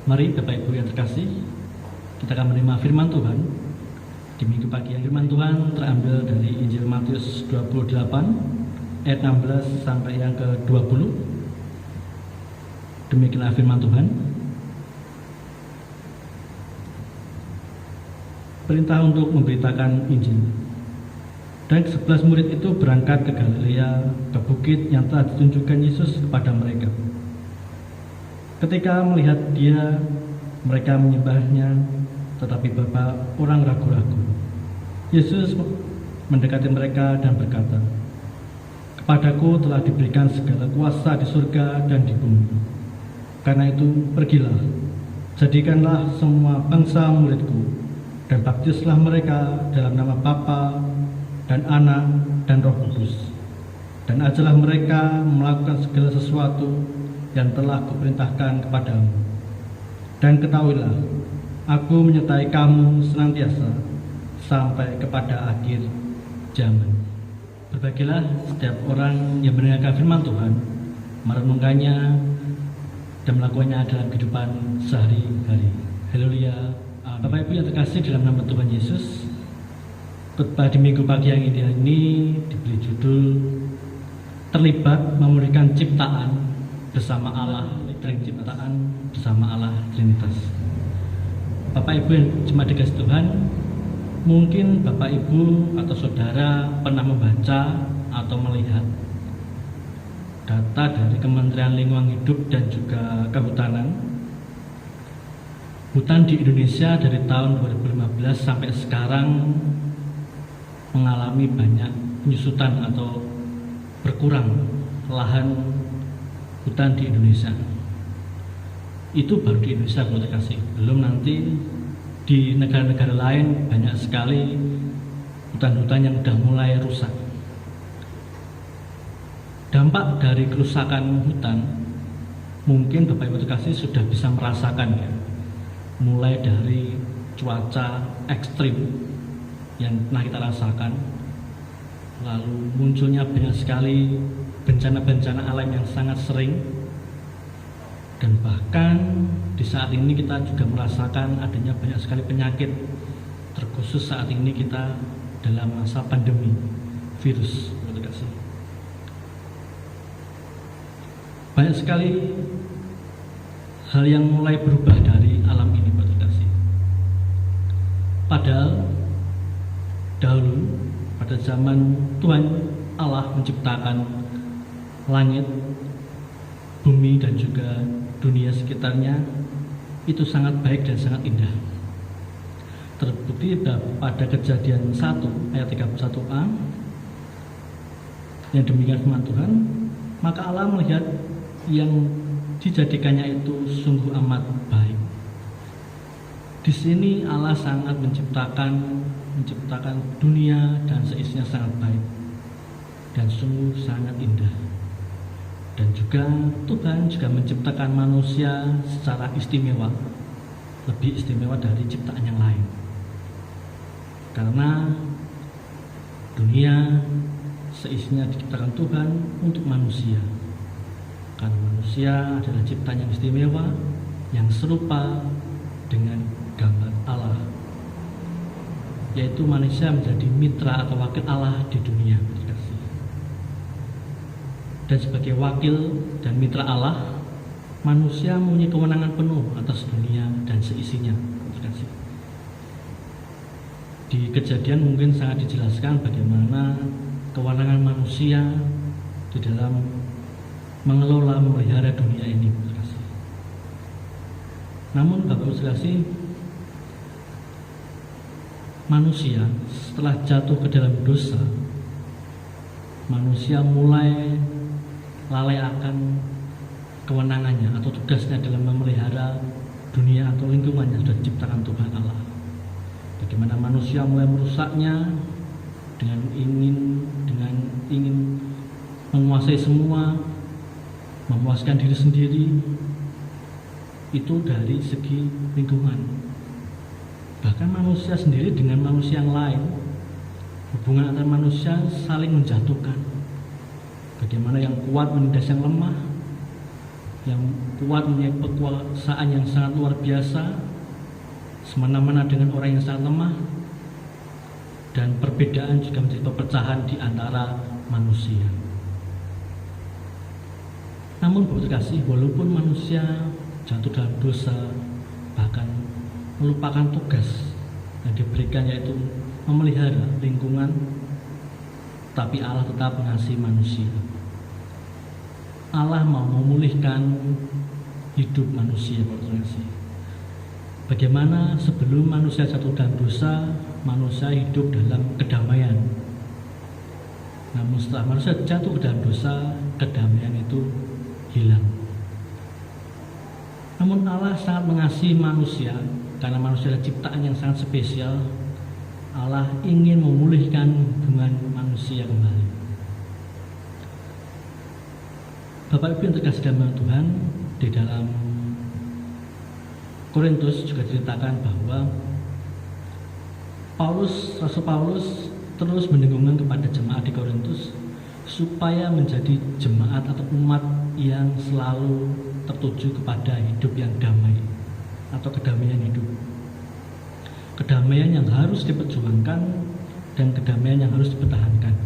Mari Bapak Ibu yang terkasih, kita akan menerima firman Tuhan. Di minggu pagi yang firman Tuhan terambil dari Injil Matius 28 ayat 16 sampai yang ke-20. Demikianlah firman Tuhan. Perintah untuk memberitakan Injil. Dan 11 murid itu berangkat ke Galilea, ke bukit yang telah ditunjukkan Yesus kepada mereka. Ketika melihat dia, mereka menyembahnya, tetapi beberapa orang ragu-ragu. Yesus mendekati mereka dan berkata, "Kepadaku telah diberikan segala kuasa di surga dan di bumi. Karena itu, pergilah, jadikanlah semua bangsa muridku, dan baptislah mereka dalam nama Bapa dan Anak dan Roh Kudus. Dan ajarlah mereka melakukan segala sesuatu yang telah kuperintahkan kepadamu. Dan ketahuilah, aku menyertai kamu senantiasa sampai kepada akhir zaman." Berbahagialah setiap orang yang mendengarkan firman Tuhan, merenungkannya, dan melakukannya dalam kehidupan sehari-hari. Haleluya. Bapak Ibu yang terkasih dalam nama Tuhan Yesus, khotbah di minggu pagi yang indah ini diberi judul Terlibat Memulihkan Ciptaan Bersama Allah dan Ciptaan Bersama Allah Trinitas. Bapak Ibu yang jemaat dikasih Tuhan, mungkin Bapak Ibu atau saudara pernah membaca atau melihat data dari Kementerian Lingkungan Hidup dan juga Kehutanan. Hutan di Indonesia dari tahun 2015 sampai sekarang mengalami banyak penyusutan atau berkurang lahan hutan di Indonesia. Itu baru di Indonesia, kalau terkasih. Belum nanti di negara-negara lain banyak sekali hutan-hutan yang sudah mulai rusak. Dampak dari kerusakan hutan mungkin Bapak Ibu terkasih sudah bisa merasakan, ya. Mulai dari cuaca ekstrim yang pernah kita rasakan, lalu munculnya banyak sekali bencana-bencana alam yang sangat sering, dan bahkan di saat ini kita juga merasakan adanya banyak sekali penyakit, terkhusus saat ini kita dalam masa pandemi virus. Banyak sekali hal yang mulai berubah dari alam ini, Bapak Kasih. Padahal dahulu pada zaman Tuhan Allah menciptakan langit, bumi dan juga dunia sekitarnya, itu sangat baik dan sangat indah. Terbukti pada Kejadian 1 ayat 31a yang demikian firman Tuhan, maka Allah melihat yang dijadikannya itu sungguh amat baik. Di sini Allah sangat menciptakan dunia dan seisinya sangat baik dan sungguh sangat indah. Dan juga Tuhan juga menciptakan manusia secara istimewa, lebih istimewa dari ciptaan yang lain. Karena dunia seisinya diciptakan Tuhan untuk manusia. Karena manusia adalah ciptaan yang istimewa, yang serupa dengan gambar Allah, yaitu manusia menjadi mitra atau wakil Allah di dunia. Dan sebagai wakil dan mitra Allah, manusia mempunyai kewenangan penuh atas dunia dan seisinya. Di Kejadian mungkin sangat dijelaskan bagaimana kewenangan manusia di dalam mengelola, memelihara dunia ini. Namun Bapak Ibu sekalian, manusia setelah jatuh ke dalam dosa, manusia mulai lalai akan kewenangannya atau tugasnya dalam memelihara dunia atau lingkungan yang sudah diciptakan Tuhan Allah. Bagaimana manusia mulai merusaknya dengan ingin menguasai semua, memuaskan diri sendiri. Itu dari segi lingkungan. Bahkan manusia sendiri dengan manusia yang lain, hubungan antar manusia saling menjatuhkan. Bagaimana yang kuat menindas yang lemah, yang kuat, mempunyai kekuasaan yang sangat luar biasa, semena-mena dengan orang yang sangat lemah, dan perbedaan juga menjadi perpecahan di antara manusia. Namun Bapak terkasih, walaupun manusia jatuh dalam dosa, bahkan melupakan tugas yang diberikan, yaitu memelihara lingkungan, tapi Allah tetap mengasihi manusia. Allah mau memulihkan hidup manusia, Bapak terkasih. Bagaimana sebelum manusia jatuh dalam dosa, manusia hidup dalam kedamaian. Namun setelah manusia jatuh ke dalam dosa, kedamaian itu hilang. Namun Allah sangat mengasihi manusia, karena manusia adalah ciptaan yang sangat spesial. Allah ingin memulihkan hubungan manusia kembali. Bapak Ibu yang terkasih dalam Tuhan, di dalam Korintus juga diceritakan bahwa Rasul Paulus terus mendengungkan kepada jemaat di Korintus supaya menjadi jemaat atau umat yang selalu tertuju kepada hidup yang damai atau kedamaian hidup. Kedamaian yang harus diperjuangkan dan kedamaian yang harus dipertahankan.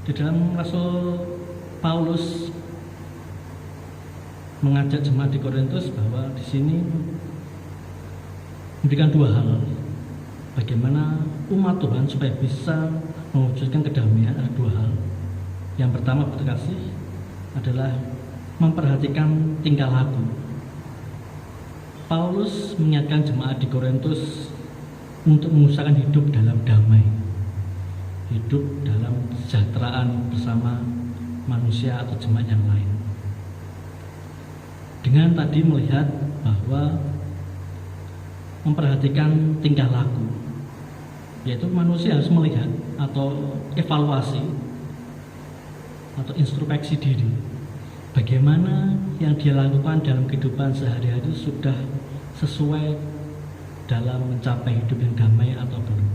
Di dalam Rasul Paulus mengajak jemaat di Korintus bahwa di sini memberikan dua hal. Bagaimana umat Tuhan supaya bisa mewujudkan kedamaian, ada dua hal. Yang pertama, Bapak terkasih, adalah memperhatikan tingkah laku. Paulus mengingatkan jemaat di Korintus untuk mengusahakan hidup dalam damai, hidup dalam kesejahteraan bersama manusia atau jemaat yang lain. Dengan tadi melihat bahwa memperhatikan tingkah laku, yaitu manusia harus melihat atau evaluasi atau introspeksi diri, bagaimana yang dia lakukan dalam kehidupan sehari-hari sudah sesuai dalam mencapai hidup yang damai atau belum.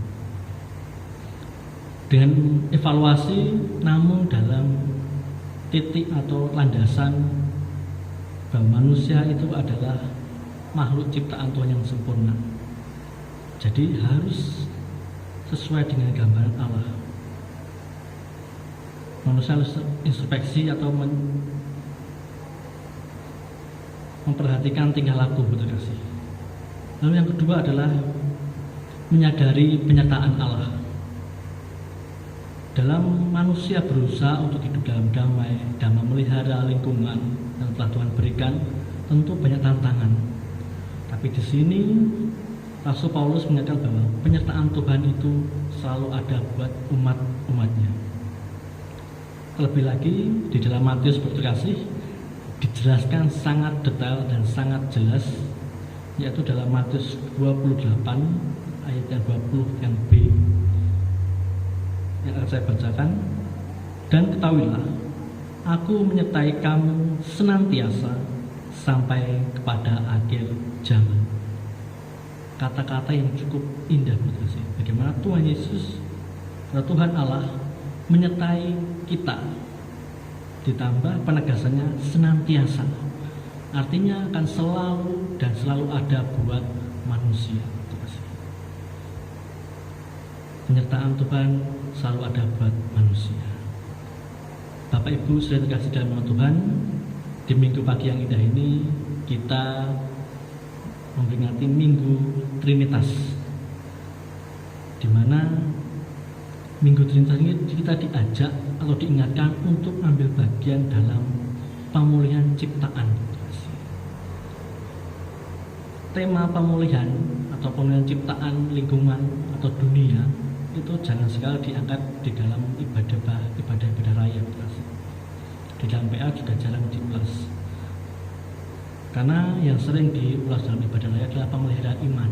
Dengan evaluasi, namun dalam titik atau landasan bahwa manusia itu adalah makhluk ciptaan Tuhan yang sempurna. Jadi harus sesuai dengan gambaran Allah. Manusia harus introspeksi atau memperhatikan tingkah laku, betul kasih. Lalu yang kedua adalah menyadari penyertaan Allah. Dalam manusia berusaha untuk hidup dalam damai dan memelihara lingkungan yang telah Tuhan berikan, tentu banyak tantangan. Tapi di sini Rasul Paulus menyatakan bahwa penyertaan Tuhan itu selalu ada buat umat-umatnya. Terlebih lagi di dalam Matius berkasih dijelaskan sangat detail dan sangat jelas, yaitu dalam Matius 28 ayat yang 20 yang B yang akan saya bacakan. Dan ketahuilah, aku menyertai kamu senantiasa sampai kepada akhir zaman. Kata-kata yang cukup indah, betul. Bagaimana Tuhan Yesus atau Tuhan Allah menyertai kita, ditambah penegasannya senantiasa, artinya akan selalu dan selalu ada buat manusia. Penyertaan Tuhan selalu ada buat manusia. Bapak Ibu sudah terkasih dalam nama Tuhan, di minggu pagi yang indah ini kita memperingati Minggu Trinitas, di mana Minggu Trinitas ini kita diajak atau diingatkan untuk ambil bagian dalam pemulihan ciptaan. Tema pemulihan atau pemulihan ciptaan, lingkungan atau dunia itu jangan sekali diangkat di dalam ibadah raya. Di dalam PA juga jarang diulas, karena yang sering diulas dalam ibadah raya adalah pemeliharaan iman.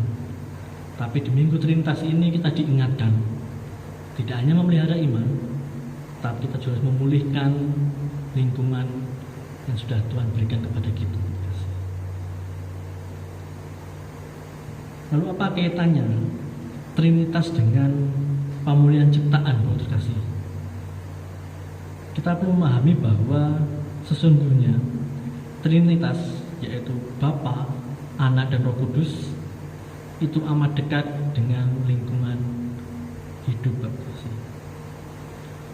Tapi di Minggu Trinitas ini kita diingatkan tidak hanya memelihara iman, tapi kita juga harus memulihkan lingkungan yang sudah Tuhan berikan kepada kita. Lalu apa kaitannya Trinitas dengan pemulihan ciptaan, Bapak kasih? Kita perlu memahami bahwa sesungguhnya Trinitas, yaitu Bapa, Anak, dan Roh Kudus, itu amat dekat dengan lingkungan hidup baptisasi.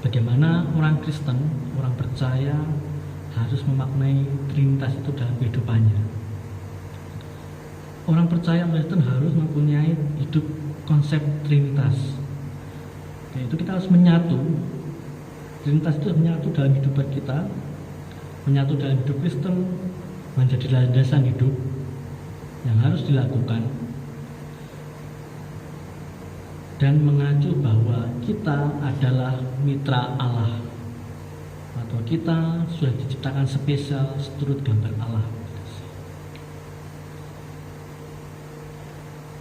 Bagaimana orang Kristen, orang percaya harus memaknai Trinitas itu dalam kehidupannya. Orang percaya Kristen harus mempunyai hidup konsep Trinitas, yaitu kita harus menyatu. Trinitas itu menyatu dalam hidup kita, menyatu dalam hidup Kristen, menjadi landasan hidup yang harus dilakukan, dan mengacu bahwa kita adalah mitra Allah, atau kita sudah diciptakan spesial seturut gambar Allah.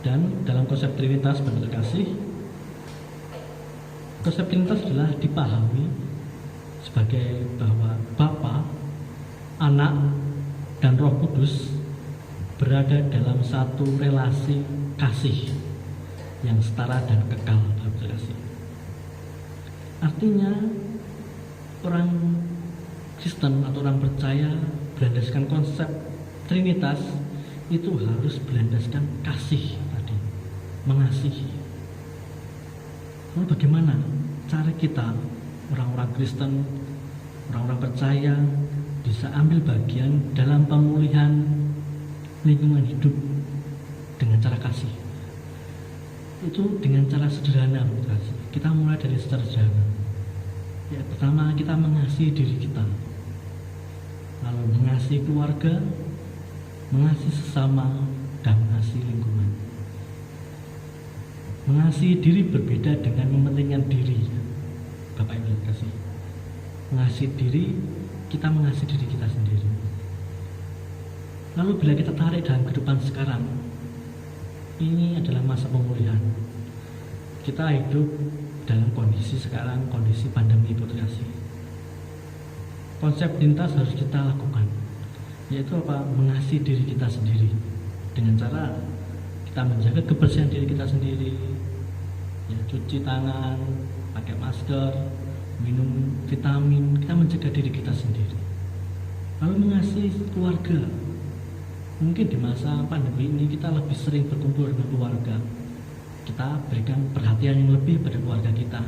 Dan dalam konsep Trinitas benar kasih, konsep Trinitas adalah dipahami sebagai bahwa Bapa, Anak, dan Roh Kudus berada dalam satu relasi kasih yang setara dan kekal. Artinya orang Kristen atau orang percaya berlandaskan konsep Trinitas itu harus berlandaskan kasih tadi, mengasihi. Lalu bagaimana cara kita orang-orang Kristen, orang-orang percaya bisa ambil bagian dalam pemulihan lingkungan hidup dengan cara kasih? Itu dengan cara sederhana. Kita mulai dari sederhana. Ya, pertama kita mengasihi diri kita, lalu mengasihi keluarga, mengasihi sesama, dan mengasihi lingkungan. Mengasihi diri berbeda dengan mementingkan diri. Bapak Ibu kasih. Mengasihi diri, kita mengasihi diri kita sendiri. Lalu bila kita tarik dalam kehidupan sekarang, ini adalah masa pemulihan. Kita hidup dalam kondisi sekarang, kondisi pandemi kasih. Konsep Trinitas harus kita lakukan, yaitu apa? Mengasihi diri kita sendiri dengan cara kita menjaga kebersihan diri kita sendiri, ya, cuci tangan, pakai masker, minum vitamin, kita menjaga diri kita sendiri. Lalu mengasihi keluarga. Mungkin di masa pandemi ini kita lebih sering berkumpul dengan keluarga. Kita berikan perhatian yang lebih pada keluarga kita,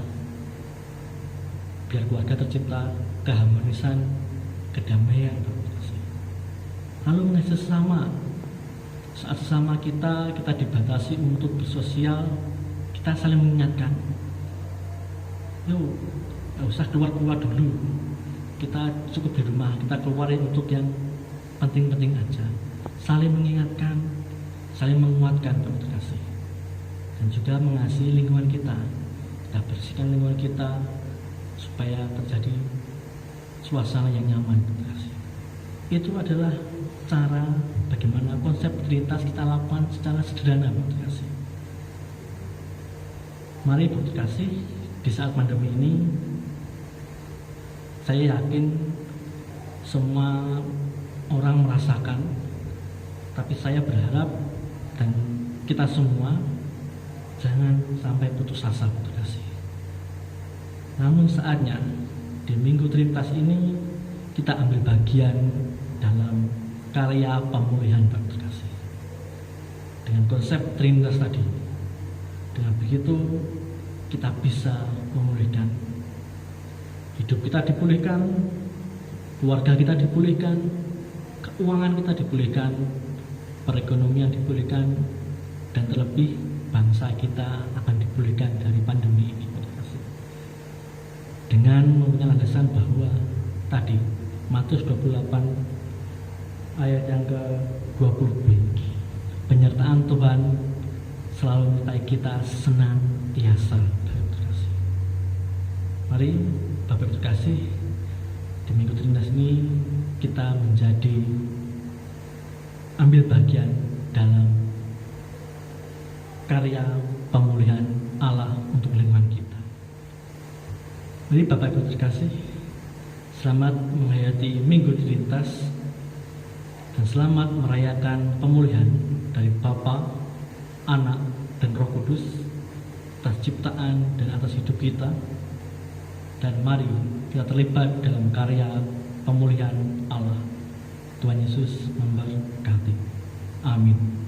biar keluarga tercipta keharmonisan, kedamaian. Lalu mengasihi sesama. Saat sesama kita dibatasi untuk bersosial, kita saling mengingatkan. Yuk, gak usah keluar-keluar dulu. Kita cukup di rumah, kita keluarin untuk yang penting-penting aja. Saling mengingatkan, saling menguatkan kasih. Dan juga mengasihi lingkungan kita. Kita bersihkan lingkungan kita supaya terjadi suasana yang nyaman kasih. Itu adalah cara bagaimana konsep Trinitas kita lakukan secara sederhana kasih. Mari kasih, di saat pandemi ini saya yakin semua orang merasakan, tapi saya berharap dan kita semua jangan sampai putus asa kasih. Namun saatnya di Minggu Trinitas ini kita ambil bagian dalam karya pemulihan kasih dengan konsep Trinitas tadi. Dengan begitu kita bisa memulihkan hidup kita, dipulihkan keluarga kita, dipulihkan keuangan kita, dipulihkan perekonomian, dipulihkan, dan terlebih bangsa kita akan dipulihkan dari pandemi ini dengan mempunyai landasan bahwa tadi Matius 28 ayat yang ke-20b, penyertaan Tuhan selalu menyertai kita senantiasa. Mari Bapak Ibu terkasih, di Minggu Trinitas ini kita menjadi ambil bagian dalam karya pemulihan Allah untuk lingkungan kita. Mari Bapak Ibu terkasih, selamat menghayati Minggu Trinitas dan selamat merayakan pemulihan dari Bapa, Anak, dan Roh Kudus atas ciptaan dan atas hidup kita. Dan mari kita terlibat dalam karya pemulihan Allah. Tuhan Yesus memberkati. Amin.